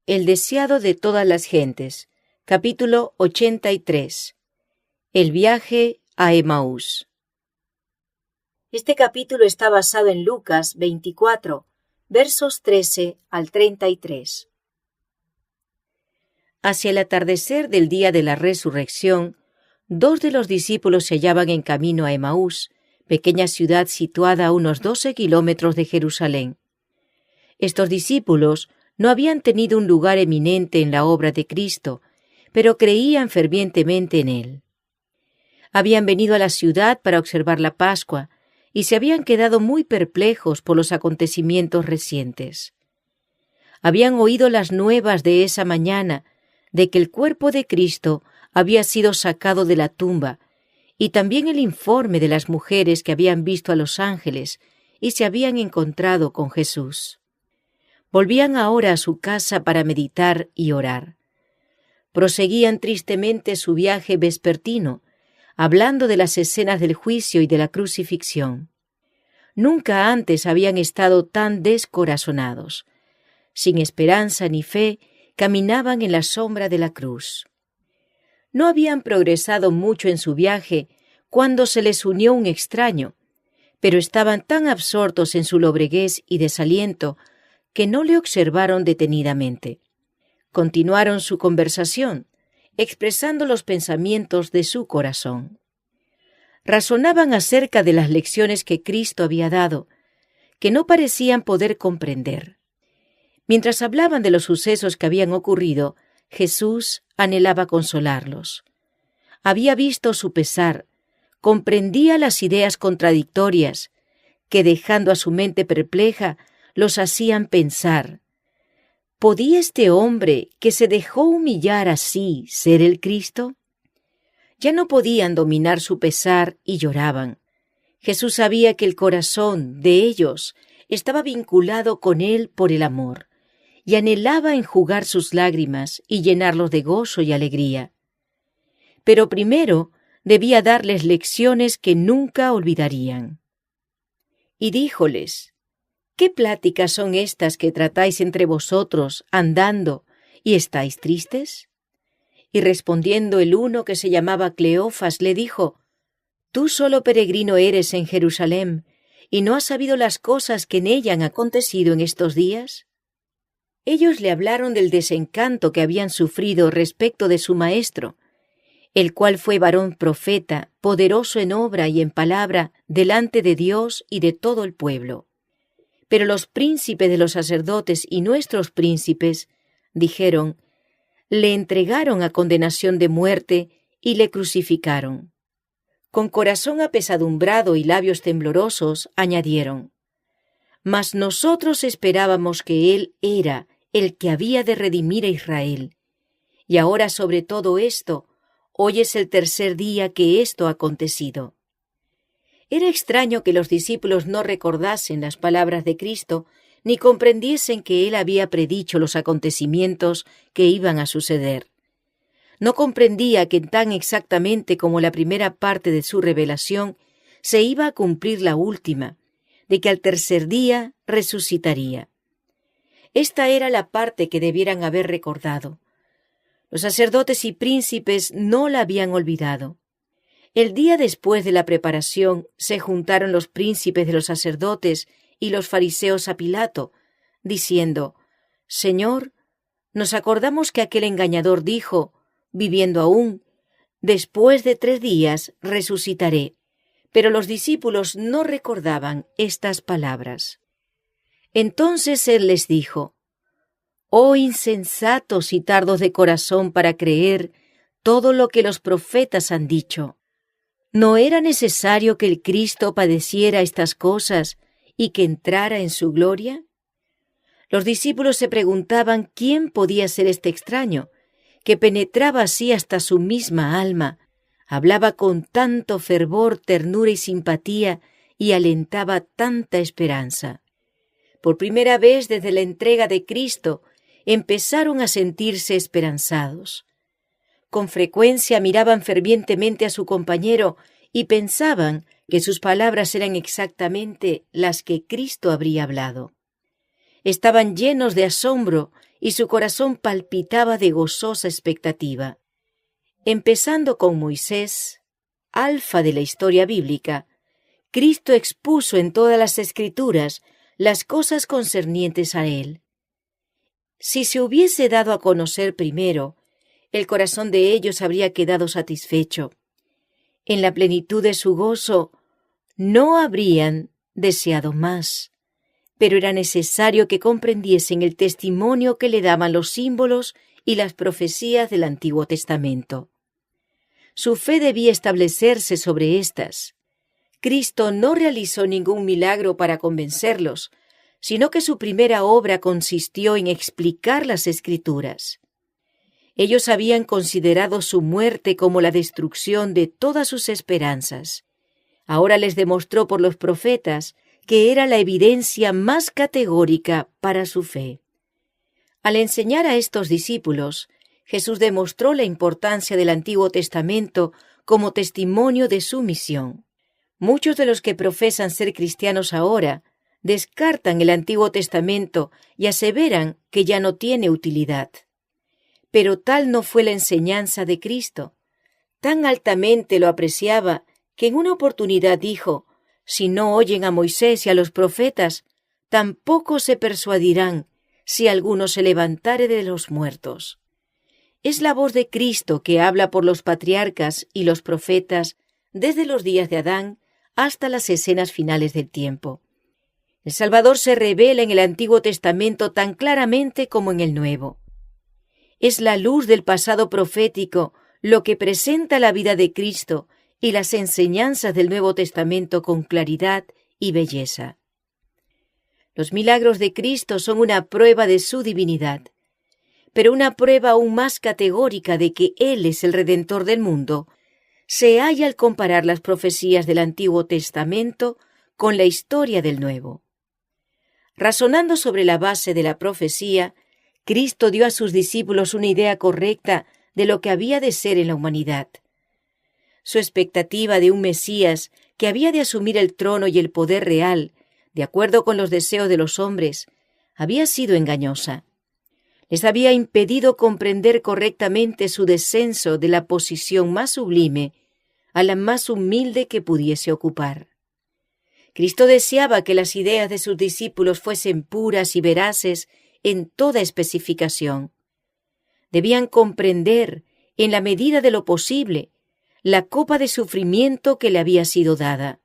El deseado de todas las gentes. Capítulo 83. El viaje a Emaús. Este capítulo está basado en Lucas 24, versos 13 al 33. Hacia el atardecer del día de la resurrección, 2 de los discípulos se hallaban en camino a Emaús, pequeña ciudad situada a unos 12 kilómetros de Jerusalén. Estos discípulos no habían tenido un lugar eminente en la obra de Cristo, pero creían fervientemente en Él. Habían venido a la ciudad para observar la Pascua y se habían quedado muy perplejos por los acontecimientos recientes. Habían oído las nuevas de esa mañana de que el cuerpo de Cristo había sido sacado de la tumba y también el informe de las mujeres que habían visto a los ángeles y se habían encontrado con Jesús. Volvían ahora a su casa para meditar y orar. Proseguían tristemente su viaje vespertino, hablando de las escenas del juicio y de la crucifixión. Nunca antes habían estado tan descorazonados. Sin esperanza ni fe, caminaban en la sombra de la cruz. No habían progresado mucho en su viaje cuando se les unió un extraño, pero estaban tan absortos en su lobreguez y desaliento que no le observaron detenidamente. Continuaron su conversación, expresando los pensamientos de su corazón. Razonaban acerca de las lecciones que Cristo había dado, que no parecían poder comprender. Mientras hablaban de los sucesos que habían ocurrido, Jesús anhelaba consolarlos. Había visto su pesar, comprendía las ideas contradictorias, que dejando a su mente perpleja, los hacían pensar, ¿podía este hombre que se dejó humillar así ser el Cristo? Ya no podían dominar su pesar y lloraban. Jesús sabía que el corazón de ellos estaba vinculado con Él por el amor, y anhelaba enjugar sus lágrimas y llenarlos de gozo y alegría. Pero primero debía darles lecciones que nunca olvidarían. Y díjoles, ¿qué pláticas son estas que tratáis entre vosotros andando y estáis tristes? Y respondiendo el uno que se llamaba Cleofas le dijo, Tú solo peregrino eres en Jerusalén, ¿y no has sabido las cosas que en ella han acontecido en estos días? Ellos le hablaron del desencanto que habían sufrido respecto de su maestro, el cual fue varón profeta, poderoso en obra y en palabra, delante de Dios y de todo el pueblo. Pero los príncipes de los sacerdotes y nuestros príncipes dijeron, le entregaron a condenación de muerte y le crucificaron. Con corazón apesadumbrado y labios temblorosos añadieron, mas nosotros esperábamos que Él era el que había de redimir a Israel. Y ahora sobre todo esto, hoy es el tercer día que esto ha acontecido. Era extraño que los discípulos no recordasen las palabras de Cristo, ni comprendiesen que Él había predicho los acontecimientos que iban a suceder. No comprendía que tan exactamente como la primera parte de su revelación, se iba a cumplir la última, de que al tercer día resucitaría. Esta era la parte que debieran haber recordado. Los sacerdotes y príncipes no la habían olvidado. El día después de la preparación se juntaron los príncipes de los sacerdotes y los fariseos a Pilato, diciendo, Señor, nos acordamos que aquel engañador dijo, viviendo aún, después de 3 días resucitaré. Pero los discípulos no recordaban estas palabras. Entonces él les dijo, Oh insensatos y tardos de corazón para creer todo lo que los profetas han dicho. ¿No era necesario que el Cristo padeciera estas cosas y que entrara en su gloria? Los discípulos se preguntaban quién podía ser este extraño, que penetraba así hasta su misma alma, hablaba con tanto fervor, ternura y simpatía y alentaba tanta esperanza. Por primera vez desde la entrega de Cristo, empezaron a sentirse esperanzados. Con frecuencia miraban fervientemente a su compañero y pensaban que sus palabras eran exactamente las que Cristo habría hablado. Estaban llenos de asombro y su corazón palpitaba de gozosa expectativa. Empezando con Moisés, alfa de la historia bíblica, Cristo expuso en todas las Escrituras las cosas concernientes a él. Si se hubiese dado a conocer primero, el corazón de ellos habría quedado satisfecho. En la plenitud de su gozo, no habrían deseado más, pero era necesario que comprendiesen el testimonio que le daban los símbolos y las profecías del Antiguo Testamento. Su fe debía establecerse sobre éstas. Cristo no realizó ningún milagro para convencerlos, sino que su primera obra consistió en explicar las Escrituras. Ellos habían considerado su muerte como la destrucción de todas sus esperanzas. Ahora les demostró por los profetas que era la evidencia más categórica para su fe. Al enseñar a estos discípulos, Jesús demostró la importancia del Antiguo Testamento como testimonio de su misión. Muchos de los que profesan ser cristianos ahora descartan el Antiguo Testamento y aseveran que ya no tiene utilidad. Pero tal no fue la enseñanza de Cristo. Tan altamente lo apreciaba que en una oportunidad dijo: «Si no oyen a Moisés y a los profetas, tampoco se persuadirán si alguno se levantare de los muertos». Es la voz de Cristo que habla por los patriarcas y los profetas desde los días de Adán hasta las escenas finales del tiempo. El Salvador se revela en el Antiguo Testamento tan claramente como en el Nuevo. Es la luz del pasado profético lo que presenta la vida de Cristo y las enseñanzas del Nuevo Testamento con claridad y belleza. Los milagros de Cristo son una prueba de su divinidad, pero una prueba aún más categórica de que Él es el Redentor del mundo se halla al comparar las profecías del Antiguo Testamento con la historia del Nuevo. Razonando sobre la base de la profecía, Cristo dio a sus discípulos una idea correcta de lo que había de ser en la humanidad. Su expectativa de un Mesías que había de asumir el trono y el poder real, de acuerdo con los deseos de los hombres, había sido engañosa. Les había impedido comprender correctamente su descenso de la posición más sublime a la más humilde que pudiese ocupar. Cristo deseaba que las ideas de sus discípulos fuesen puras y veraces en toda especificación. Debían comprender, en la medida de lo posible, la copa de sufrimiento que le había sido dada.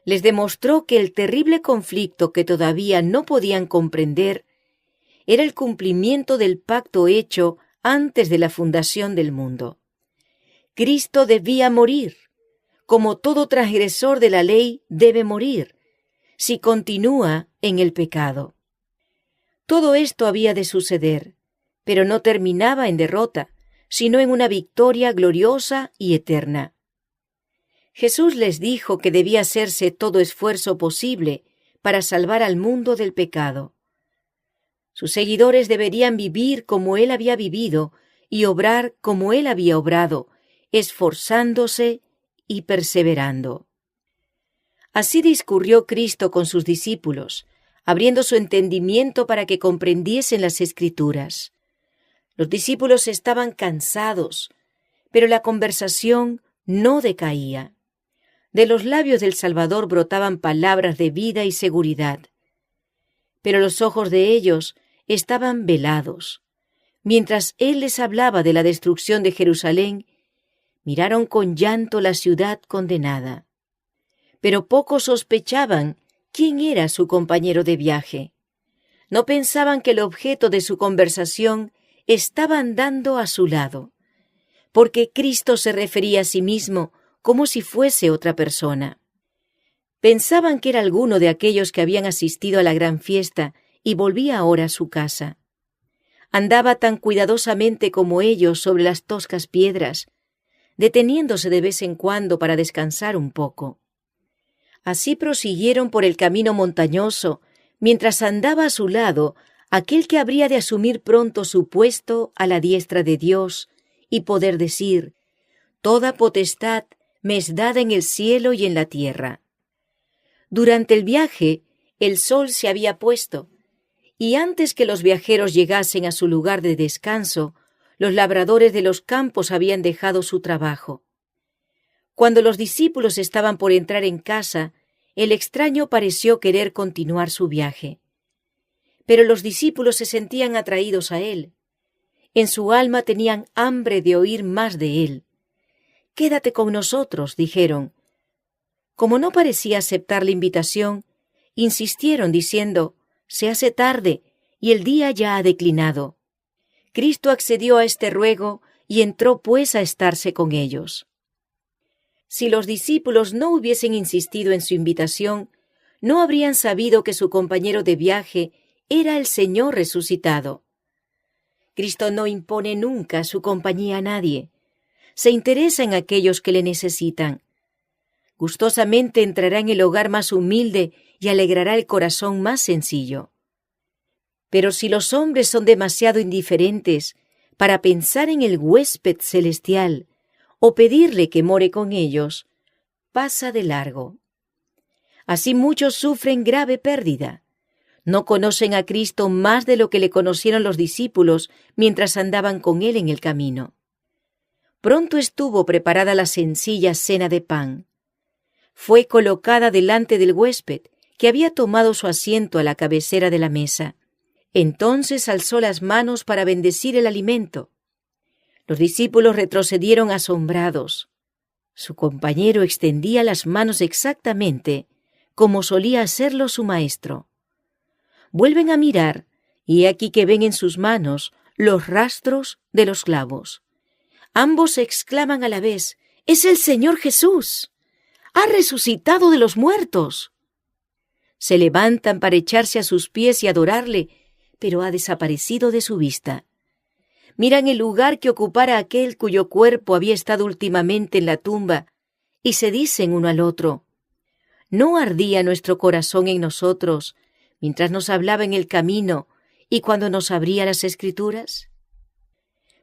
Les demostró que el terrible conflicto que todavía no podían comprender era el cumplimiento del pacto hecho antes de la fundación del mundo. Cristo debía morir, como todo transgresor de la ley debe morir, si continúa en el pecado. Todo esto había de suceder, pero no terminaba en derrota, sino en una victoria gloriosa y eterna. Jesús les dijo que debía hacerse todo esfuerzo posible para salvar al mundo del pecado. Sus seguidores deberían vivir como Él había vivido y obrar como Él había obrado, esforzándose y perseverando. Así discurrió Cristo con sus discípulos, abriendo su entendimiento para que comprendiesen las Escrituras. Los discípulos estaban cansados, pero la conversación no decaía. De los labios del Salvador brotaban palabras de vida y seguridad. Pero los ojos de ellos estaban velados. Mientras Él les hablaba de la destrucción de Jerusalén, miraron con llanto la ciudad condenada. Pero pocos sospechaban quién era su compañero de viaje. No pensaban que el objeto de su conversación estaba andando a su lado, porque Cristo se refería a sí mismo como si fuese otra persona. Pensaban que era alguno de aquellos que habían asistido a la gran fiesta y volvía ahora a su casa. Andaba tan cuidadosamente como ellos sobre las toscas piedras, deteniéndose de vez en cuando para descansar un poco. Así prosiguieron por el camino montañoso, mientras andaba a su lado aquel que habría de asumir pronto su puesto a la diestra de Dios y poder decir: «Toda potestad me es dada en el cielo y en la tierra». Durante el viaje, el sol se había puesto, Y antes que los viajeros llegasen a su lugar de descanso, los labradores de los campos habían dejado su trabajo. Cuando los discípulos estaban por entrar en casa, el extraño pareció querer continuar su viaje. Pero los discípulos se sentían atraídos a él. En su alma tenían hambre de oír más de él. «Quédate con nosotros», dijeron. Como no parecía aceptar la invitación, insistieron diciendo: «Se hace tarde y el día ya ha declinado». Cristo accedió a este ruego y entró pues a estarse con ellos. Si los discípulos no hubiesen insistido en su invitación, no habrían sabido que su compañero de viaje era el Señor resucitado. Cristo no impone nunca su compañía a nadie. Se interesa en aquellos que le necesitan. Gustosamente entrará en el hogar más humilde y alegrará el corazón más sencillo. Pero si los hombres son demasiado indiferentes para pensar en el huésped celestial o pedirle que more con ellos, pasa de largo. Así muchos sufren grave pérdida. No conocen a Cristo más de lo que le conocieron los discípulos mientras andaban con él en el camino. Pronto estuvo preparada la sencilla cena de pan. Fue colocada delante del huésped, que había tomado su asiento a la cabecera de la mesa. Entonces alzó las manos para bendecir el alimento. Los discípulos retrocedieron asombrados. Su compañero extendía las manos exactamente como solía hacerlo su maestro. Vuelven a mirar, y he aquí que ven en sus manos los rastros de los clavos. Ambos exclaman a la vez: «¡Es el Señor Jesús! ¡Ha resucitado de los muertos!». Se levantan para echarse a sus pies y adorarle, pero ha desaparecido de su vista. Miran el lugar que ocupara aquel cuyo cuerpo había estado últimamente en la tumba, y se dicen uno al otro: «¿No ardía nuestro corazón en nosotros mientras nos hablaba en el camino y cuando nos abría las Escrituras?».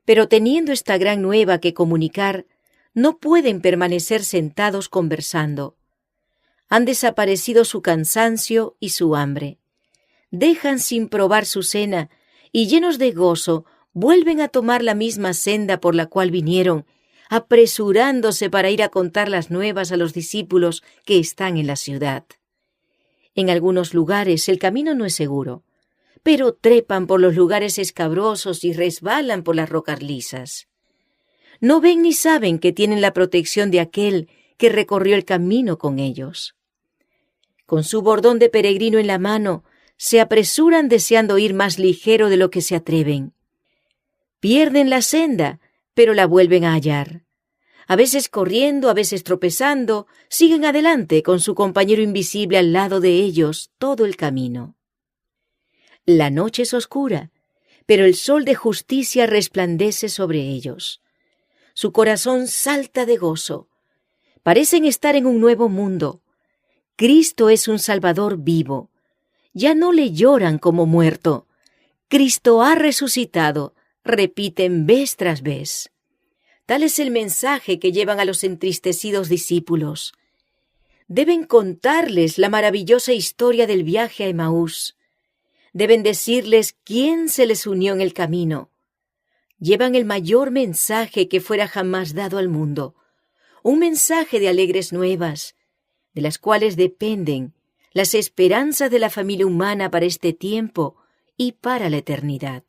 Pero teniendo esta gran nueva que comunicar, no pueden permanecer sentados conversando. Han desaparecido su cansancio y su hambre. Dejan sin probar su cena y, llenos de gozo, vuelven a tomar la misma senda por la cual vinieron, apresurándose para ir a contar las nuevas a los discípulos que están en la ciudad. En algunos lugares el camino no es seguro, pero trepan por los lugares escabrosos y resbalan por las rocas lisas. No ven ni saben que tienen la protección de aquel que recorrió el camino con ellos. Con su bordón de peregrino en la mano, se apresuran deseando ir más ligero de lo que se atreven. Pierden la senda, pero la vuelven a hallar. A veces corriendo, a veces tropezando, siguen adelante con su compañero invisible al lado de ellos todo el camino. La noche es oscura, pero el sol de justicia resplandece sobre ellos. Su corazón salta de gozo. Parecen estar en un nuevo mundo. Cristo es un Salvador vivo. Ya no le lloran como muerto. Cristo ha resucitado, repiten vez tras vez. Tal es el mensaje que llevan a los entristecidos discípulos. Deben contarles la maravillosa historia del viaje a Emaús. Deben decirles quién se les unió en el camino. Llevan el mayor mensaje que fuera jamás dado al mundo, un mensaje de alegres nuevas, de las cuales dependen las esperanzas de la familia humana para este tiempo y para la eternidad.